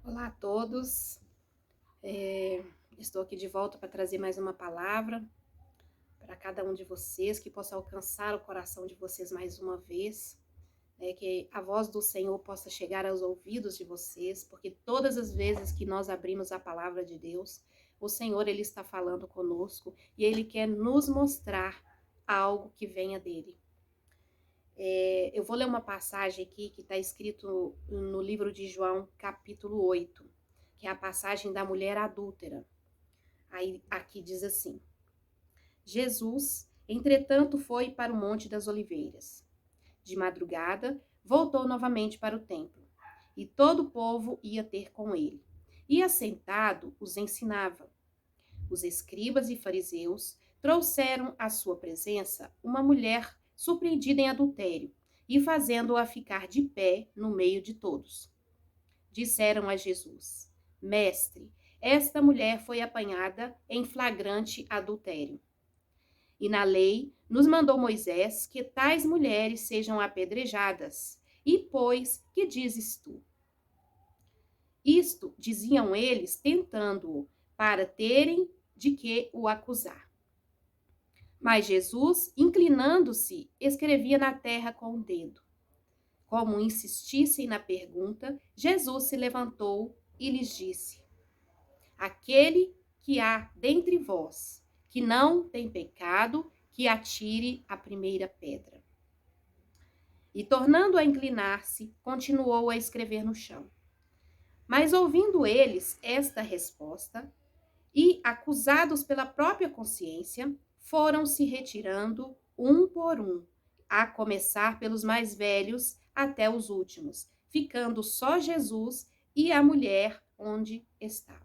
Olá a todos, É, estou aqui de volta para trazer mais uma palavra para cada um de vocês, que possa alcançar o coração de vocês mais uma vez, que a voz do Senhor possa chegar aos ouvidos de vocês, porque todas as vezes que nós abrimos a palavra de Deus, o Senhor ele está falando conosco e ele quer nos mostrar algo que venha dele. Eu vou ler uma passagem aqui que está escrito no livro de João, capítulo 8, que é a passagem da mulher adúltera. Aí aqui diz assim: Jesus, entretanto, foi para o Monte das Oliveiras. De madrugada, voltou novamente para o templo, e todo o povo ia ter com ele. E assentado, os ensinava. Os escribas e fariseus trouxeram à sua presença uma mulher surpreendida em adultério, e fazendo-a ficar de pé no meio de todos. Disseram a Jesus: Mestre, esta mulher foi apanhada em flagrante adultério. E na lei nos mandou Moisés que tais mulheres sejam apedrejadas. E, pois, que dizes tu? Isto diziam eles, tentando-o, para terem de que o acusar. Mas Jesus, inclinando-se, escrevia na terra com o dedo. Como insistissem na pergunta, Jesus se levantou e lhes disse: Aquele que há dentre vós, que não tem pecado, que atire a primeira pedra. E tornando a inclinar-se, continuou a escrever no chão. Mas ouvindo eles esta resposta, e acusados pela própria consciência, foram se retirando um por um, a começar pelos mais velhos até os últimos, ficando só Jesus e a mulher onde estava.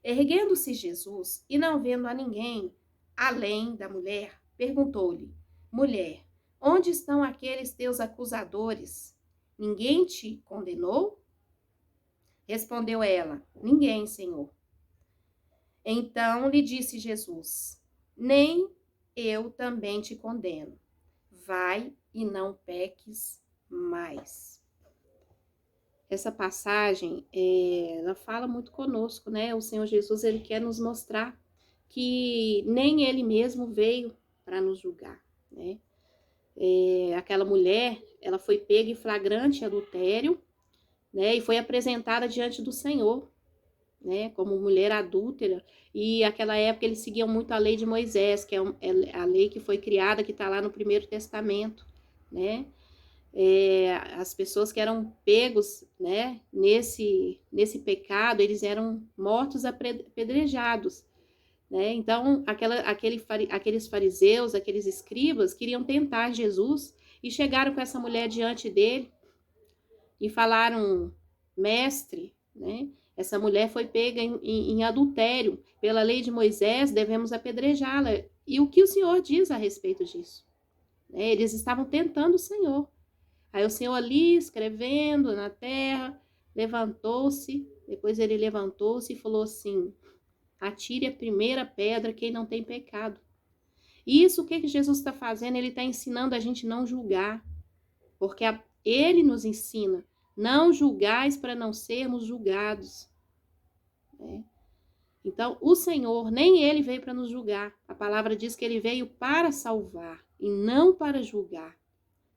Erguendo-se Jesus e não vendo a ninguém, além da mulher, perguntou-lhe: Mulher, onde estão aqueles teus acusadores? Ninguém te condenou? Respondeu ela: Ninguém, Senhor. Então lhe disse Jesus: Nem eu também te condeno. Vai e não peques mais. Essa passagem, ela fala muito conosco, né? O Senhor Jesus, ele quer nos mostrar que nem ele mesmo veio para nos julgar, né? Aquela mulher, ela foi pega em flagrante adultério, né? E foi apresentada diante do Senhor, né? Como mulher adúltera. E naquela época eles seguiam muito a lei de Moisés, que é a lei que foi criada, que está lá no Primeiro Testamento, né? As pessoas que eram pegos, né, nesse pecado, eles eram mortos apedrejados, né? Então, aqueles fariseus, aqueles escribas, queriam tentar Jesus e chegaram com essa mulher diante dele e falaram: Mestre, né? Essa mulher foi pega em adultério. Pela lei de Moisés, devemos apedrejá-la. E o que o Senhor diz a respeito disso? Eles estavam tentando o Senhor. Aí o Senhor ali, escrevendo na terra, levantou-se, depois ele levantou-se e falou assim: atire a primeira pedra quem não tem pecado. Isso o que Jesus está fazendo? Ele está ensinando a gente não julgar, porque ele nos ensina, não julgais para não sermos julgados. Né? Então, o Senhor, nem ele veio para nos julgar. A palavra diz que ele veio para salvar e não para julgar.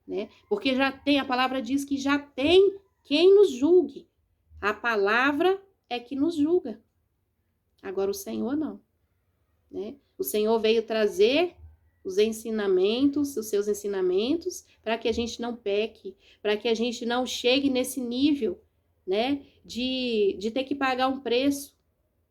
Né? Porque a palavra diz que já tem quem nos julgue. A palavra é que nos julga. Agora o Senhor não, né? O Senhor veio trazer os ensinamentos, os seus ensinamentos, para que a gente não peque, para que a gente não chegue nesse nível, né, de ter que pagar um preço,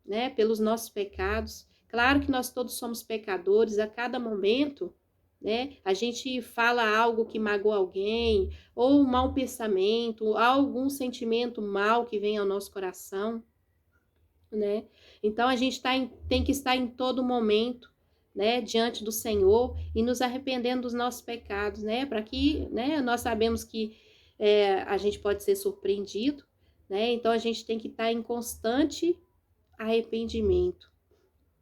né, pelos nossos pecados. Claro que nós todos somos pecadores a cada momento, né? A gente fala algo que magoa alguém, ou um mau pensamento, algum sentimento mal que vem ao nosso coração, né? Então a gente tem que estar em todo momento, né, diante do Senhor e nos arrependendo dos nossos pecados, né? Para que, né, nós sabemos que a gente pode ser surpreendido, né? Então a gente tem que estar em constante arrependimento,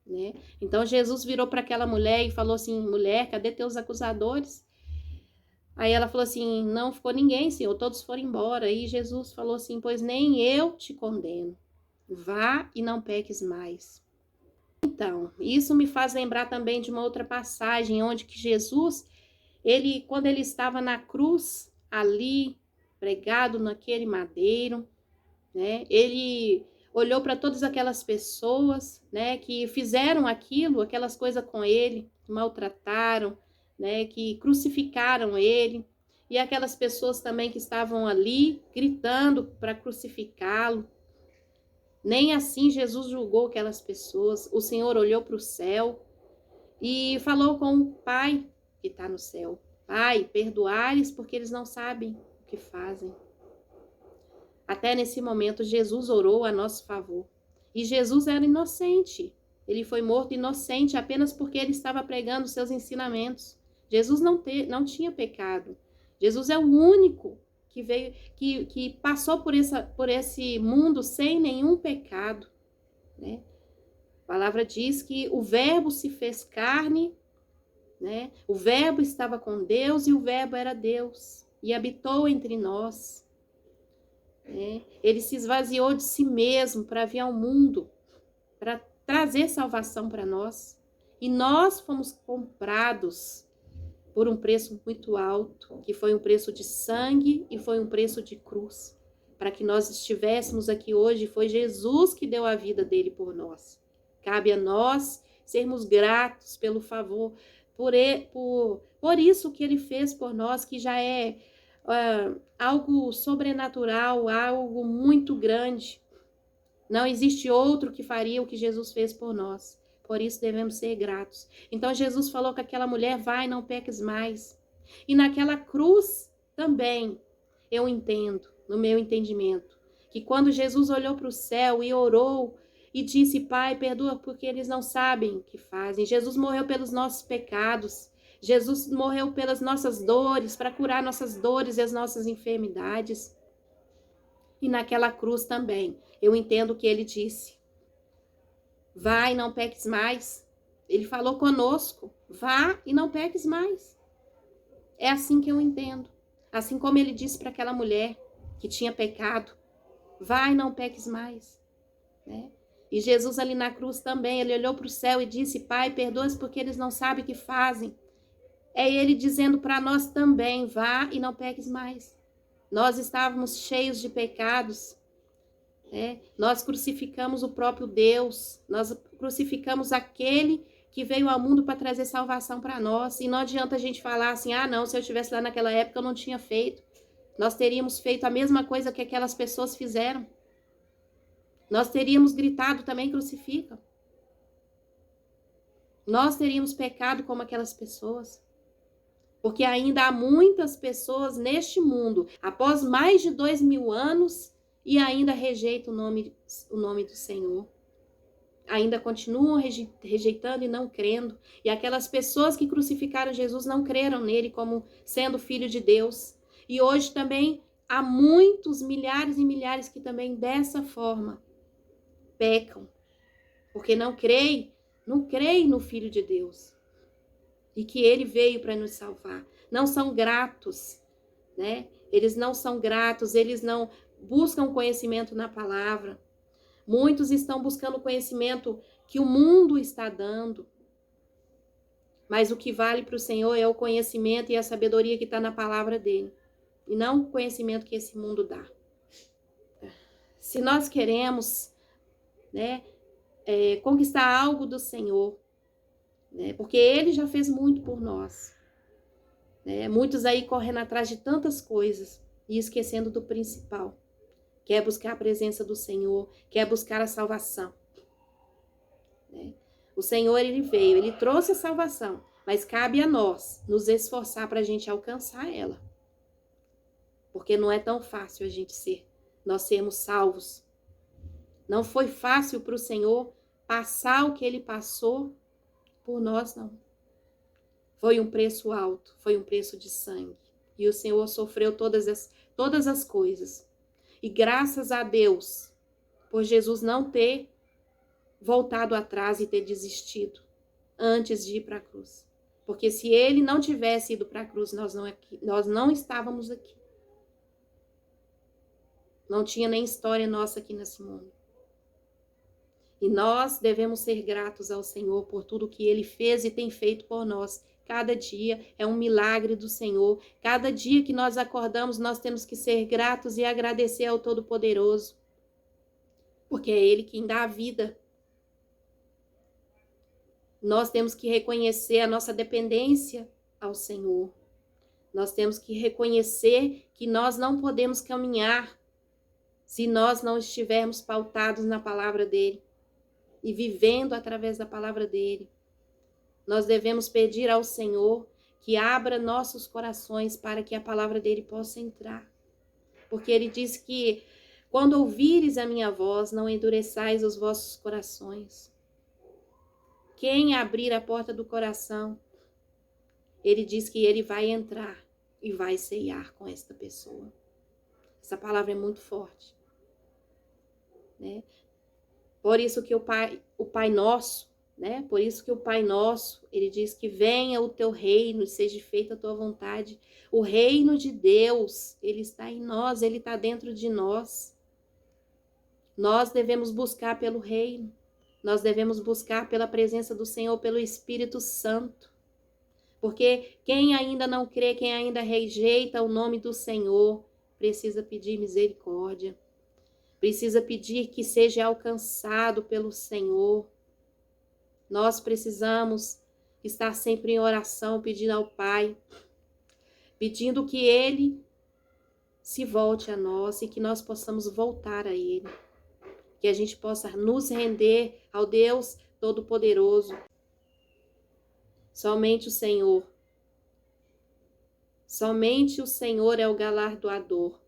né? Então Jesus virou para aquela mulher e falou assim: mulher, cadê teus acusadores? Aí ela falou assim, não ficou ninguém, Senhor, todos foram embora. E Jesus falou assim, pois nem eu te condeno. Vá e não peques mais. Então, isso me faz lembrar também de uma outra passagem, onde que Jesus, quando ele estava na cruz, ali, pregado naquele madeiro, né, ele olhou para todas aquelas pessoas, né, que fizeram aquelas coisas com ele, que maltrataram, né, que crucificaram ele, e aquelas pessoas também que estavam ali gritando para crucificá-lo. Nem assim Jesus julgou aquelas pessoas. O Senhor olhou para o céu e falou com o Pai que está no céu. Pai, perdoai-lhes porque eles não sabem o que fazem. Até nesse momento, Jesus orou a nosso favor. E Jesus era inocente. Ele foi morto inocente apenas porque ele estava pregando seus ensinamentos. Jesus não tinha pecado. Jesus é o único que veio, que passou por esse mundo sem nenhum pecado, né? A palavra diz que o Verbo se fez carne, né? O Verbo estava com Deus e o Verbo era Deus e habitou entre nós. Ele se esvaziou de si mesmo para vir ao mundo, para trazer salvação para nós. E nós fomos comprados por um preço muito alto, que foi um preço de sangue e foi um preço de cruz. Para que nós estivéssemos aqui hoje, foi Jesus que deu a vida dele por nós. Cabe a nós sermos gratos pelo favor, por isso que ele fez por nós, que já é algo sobrenatural, algo muito grande. Não existe outro que faria o que Jesus fez por nós. Por isso devemos ser gratos. Então Jesus falou com aquela mulher, vai, não peques mais. E naquela cruz também, eu entendo, no meu entendimento, que quando Jesus olhou para o céu e orou e disse, Pai, perdoa porque eles não sabem o que fazem. Jesus morreu pelos nossos pecados. Jesus morreu pelas nossas dores, para curar nossas dores e as nossas enfermidades. E naquela cruz também, eu entendo o que ele disse. Vai, não peques mais. Ele falou conosco, vá e não peques mais. É assim que eu entendo. Assim como ele disse para aquela mulher que tinha pecado, vai, não peques mais, né? E Jesus ali na cruz também, ele olhou para o céu e disse, Pai, perdoa-os porque eles não sabem o que fazem. É ele dizendo para nós também, vá e não peques mais. Nós estávamos cheios de pecados, né? Nós crucificamos o próprio Deus, nós crucificamos aquele que veio ao mundo para trazer salvação para nós. E não adianta a gente falar assim, ah não, se eu estivesse lá naquela época eu não tinha feito. Nós teríamos feito a mesma coisa que aquelas pessoas fizeram. Nós teríamos gritado também, crucifica. Nós teríamos pecado como aquelas pessoas. Porque ainda há muitas pessoas neste mundo, após mais de 2000 anos, e ainda rejeitam o nome do Senhor. Ainda continuam rejeitando e não crendo. E aquelas pessoas que crucificaram Jesus não creram nele como sendo filho de Deus. E hoje também há muitos, milhares e milhares que também dessa forma pecam. Porque não creem no Filho de Deus. E que ele veio para nos salvar. Não são gratos, né? Eles não são gratos, eles não buscam conhecimento na palavra. Muitos estão buscando o conhecimento que o mundo está dando. Mas o que vale para o Senhor é o conhecimento e a sabedoria que está na palavra dele. E não o conhecimento que esse mundo dá. Se nós queremos, né, conquistar algo do Senhor, né, porque ele já fez muito por nós. Né, muitos aí correndo atrás de tantas coisas e esquecendo do principal. Quer buscar a presença do Senhor, quer buscar a salvação. Né? O Senhor, ele veio, ele trouxe a salvação, mas cabe a nós nos esforçar para a gente alcançar ela. Porque não é tão fácil nós sermos salvos. Não foi fácil para o Senhor passar o que ele passou por nós, não. Foi um preço alto, foi um preço de sangue. E o Senhor sofreu todas as coisas. E graças a Deus, por Jesus não ter voltado atrás e ter desistido antes de ir para a cruz. Porque se ele não tivesse ido para a cruz, nós não estávamos aqui. Não tinha nem história nossa aqui nesse mundo. E nós devemos ser gratos ao Senhor por tudo que Ele fez e tem feito por nós. Cada dia é um milagre do Senhor. Cada dia que nós acordamos, nós temos que ser gratos e agradecer ao Todo-Poderoso. Porque é Ele quem dá a vida. Nós temos que reconhecer a nossa dependência ao Senhor. Nós temos que reconhecer que nós não podemos caminhar se nós não estivermos pautados na palavra dEle e vivendo através da palavra dEle. Nós devemos pedir ao Senhor que abra nossos corações para que a palavra dEle possa entrar. Porque Ele diz que quando ouvires a minha voz, não endureçais os vossos corações. Quem abrir a porta do coração, Ele diz que Ele vai entrar e vai ceiar com esta pessoa. Essa palavra é muito forte, né? Por isso que o Pai Nosso, né? Por isso que o Pai Nosso, ele diz que venha o teu reino, seja feita a tua vontade. O reino de Deus, ele está em nós, ele está dentro de nós. Nós devemos buscar pelo reino. Nós devemos buscar pela presença do Senhor, pelo Espírito Santo. Porque quem ainda não crê, quem ainda rejeita o nome do Senhor, precisa pedir misericórdia. Precisa pedir que seja alcançado pelo Senhor. Nós precisamos estar sempre em oração, pedindo ao Pai, pedindo que Ele se volte a nós e que nós possamos voltar a Ele. Que a gente possa nos render ao Deus Todo-Poderoso. Somente o Senhor é o galardoador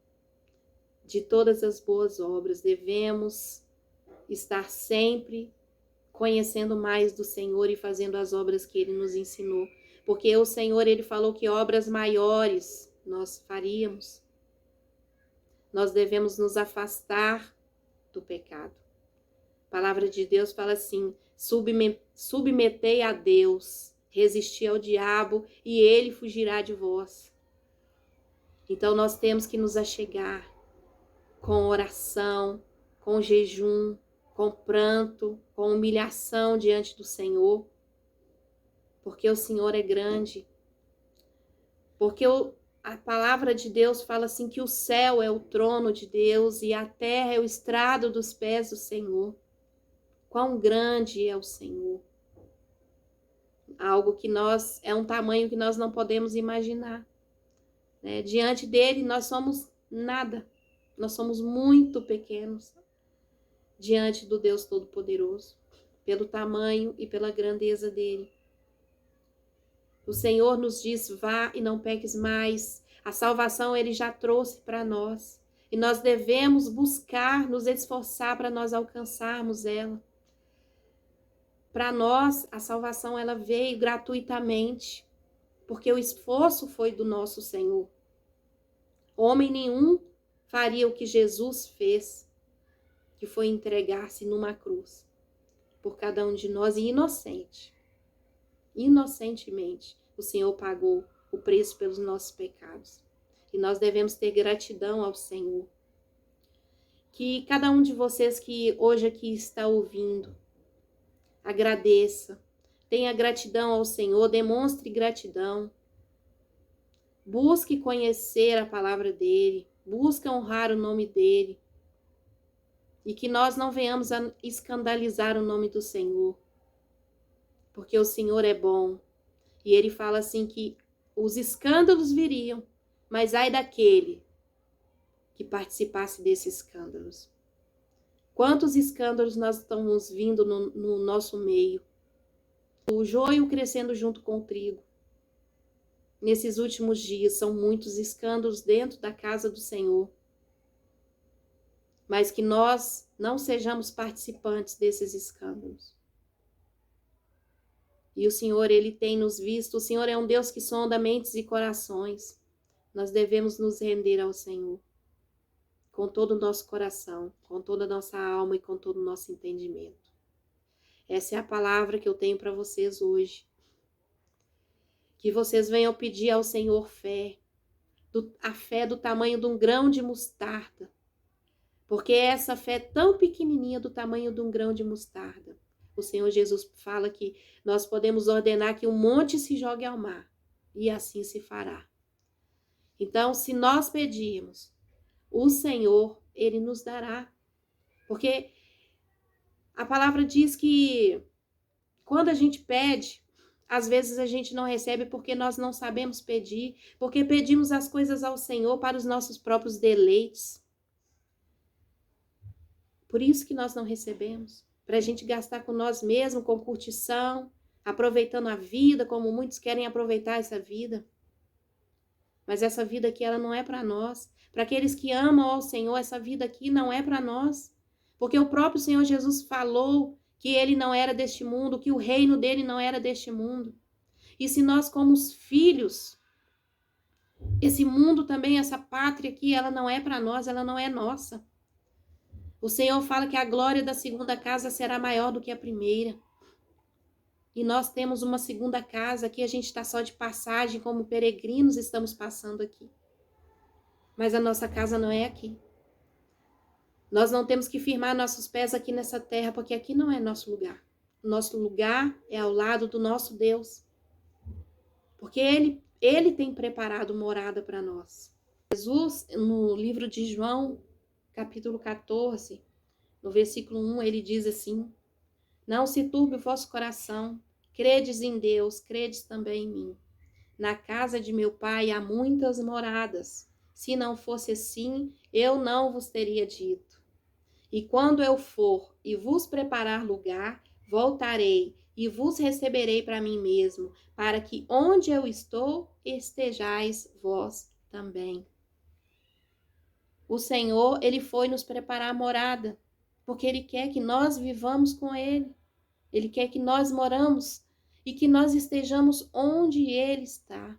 de todas as boas obras. Devemos estar sempre conhecendo mais do Senhor e fazendo as obras que Ele nos ensinou. Porque o Senhor, Ele falou que obras maiores nós faríamos. Nós devemos nos afastar do pecado. A palavra de Deus fala assim: submetei a Deus, resisti ao diabo e ele fugirá de vós. Então nós temos que nos achegar com oração, com jejum, com pranto, com humilhação diante do Senhor, porque o Senhor é grande, porque a palavra de Deus fala assim que o céu é o trono de Deus e a terra é o estrado dos pés do Senhor. Quão grande é o Senhor! Algo que é um tamanho que nós não podemos imaginar, né? Diante dele nós somos nada. Nós somos muito pequenos diante do Deus Todo-Poderoso, pelo tamanho e pela grandeza dele. O Senhor nos diz: vá e não peques mais. A salvação ele já trouxe para nós. E nós devemos buscar, nos esforçar para nós alcançarmos ela. Para nós, a salvação ela veio gratuitamente, porque o esforço foi do nosso Senhor. Homem nenhum faria o que Jesus fez, que foi entregar-se numa cruz por cada um de nós, e inocentemente, o Senhor pagou o preço pelos nossos pecados. E nós devemos ter gratidão ao Senhor. Que cada um de vocês que hoje aqui está ouvindo, agradeça, tenha gratidão ao Senhor, demonstre gratidão. Busque conhecer a palavra dele, busque honrar o nome dele. E que nós não venhamos a escandalizar o nome do Senhor. Porque o Senhor é bom. E ele fala assim que os escândalos viriam, mas ai daquele que participasse desses escândalos. Quantos escândalos nós estamos vindo no nosso meio? O joio crescendo junto com o trigo. Nesses últimos dias são muitos escândalos dentro da casa do Senhor. Mas que nós não sejamos participantes desses escândalos. E o Senhor, ele tem nos visto. O Senhor é um Deus que sonda mentes e corações. Nós devemos nos render ao Senhor. Com todo o nosso coração, com toda a nossa alma e com todo o nosso entendimento. Essa é a palavra que eu tenho para vocês hoje. Que vocês venham pedir ao Senhor fé, a fé do tamanho de um grão de mostarda. Porque essa fé tão pequenininha, do tamanho de um grão de mostarda, o Senhor Jesus fala que nós podemos ordenar que um monte se jogue ao mar, e assim se fará. Então, se nós pedirmos, o Senhor, Ele nos dará. Porque a palavra diz que quando a gente pede, às vezes a gente não recebe porque nós não sabemos pedir, porque pedimos as coisas ao Senhor para os nossos próprios deleites. Por isso que nós não recebemos, para a gente gastar com nós mesmos, com curtição, aproveitando a vida, como muitos querem aproveitar essa vida. Mas essa vida aqui, ela não é para nós. Para aqueles que amam ao Senhor, essa vida aqui não é para nós. Porque o próprio Senhor Jesus falou que ele não era deste mundo, que o reino dele não era deste mundo. E se nós, como os filhos, esse mundo também, essa pátria aqui, ela não é para nós, ela não é nossa. O Senhor fala que a glória da segunda casa será maior do que a primeira. E nós temos uma segunda casa, aqui a gente está só de passagem, como peregrinos estamos passando aqui. Mas a nossa casa não é aqui. Nós não temos que firmar nossos pés aqui nessa terra, porque aqui não é nosso lugar. Nosso lugar é ao lado do nosso Deus. Porque Ele tem preparado morada para nós. Jesus, no livro de João, capítulo 14, no versículo 1, ele diz assim: não se turbe o vosso coração, credes em Deus, credes também em mim. Na casa de meu pai há muitas moradas. Se não fosse assim, eu não vos teria dito. E quando eu for e vos preparar lugar, voltarei e vos receberei para mim mesmo, para que onde eu estou, estejais vós também. O Senhor, Ele foi nos preparar a morada, porque Ele quer que nós vivamos com Ele. Ele quer que nós moramos e que nós estejamos onde Ele está.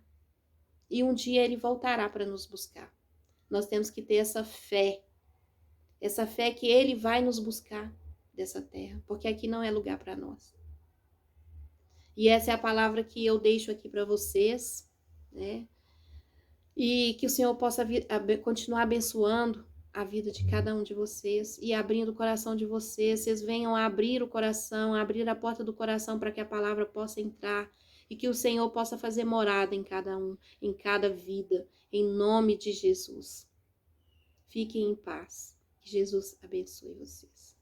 E um dia Ele voltará para nos buscar. Nós temos que ter essa fé que Ele vai nos buscar dessa terra, porque aqui não é lugar para nós. E essa é a palavra que eu deixo aqui para vocês, né? E que o Senhor possa continuar abençoando a vida de cada um de vocês e abrindo o coração de vocês. Vocês venham a abrir o coração, a abrir a porta do coração para que a palavra possa entrar e que o Senhor possa fazer morada em cada um, em cada vida, em nome de Jesus. Fiquem em paz. Que Jesus abençoe vocês.